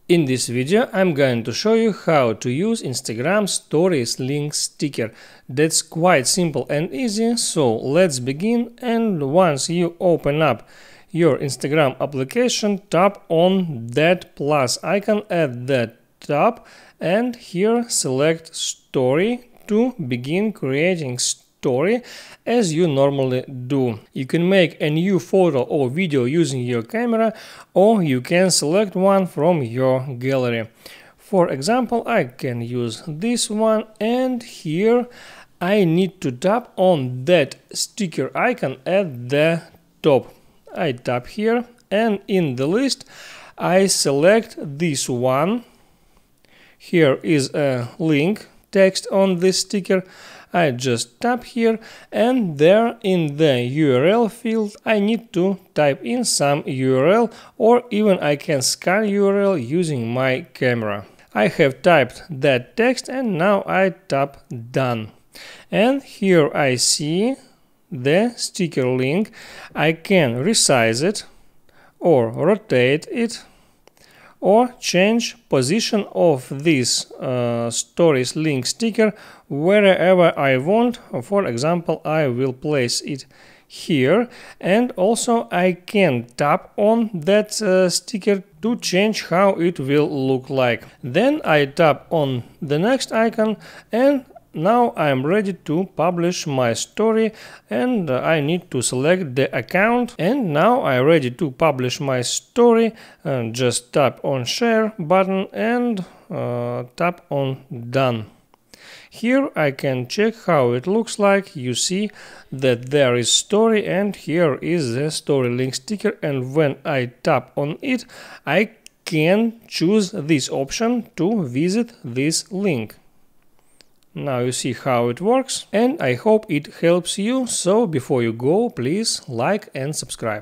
In this video I'm going to show you how to use Instagram Stories link sticker. That's quite simple and easy, so let's begin. And once you open up your Instagram application, tap on that plus icon at the top and here select Story to begin creating story as you normally do. You can make a new photo or video using your camera, or you can select one from your gallery. For example, I can use this one, and here I need to tap on that sticker icon at the top. I tap here, and in the list I select this one. Here is a link text on this sticker. I just tap here, and there in the URL field I need to type in some URL, or even I can scan URL using my camera. I have typed that text and now I tap done. And here I see the sticker link. I can resize it or rotate it, or change position of this stories link sticker wherever I want. For example, I will place it here, and also I can tap on that sticker to change how it will look like. Then I tap on the next icon, and now I'm ready to publish my story, and I need to select the account. And now I'm ready to publish my story. Just tap on share button and tap on done. Here I can check how it looks like. You see that there is story, and here is the story link sticker, and when I tap on it I can choose this option to visit this link. Now you see how it works, and I hope it helps you. So before you go, please like and subscribe.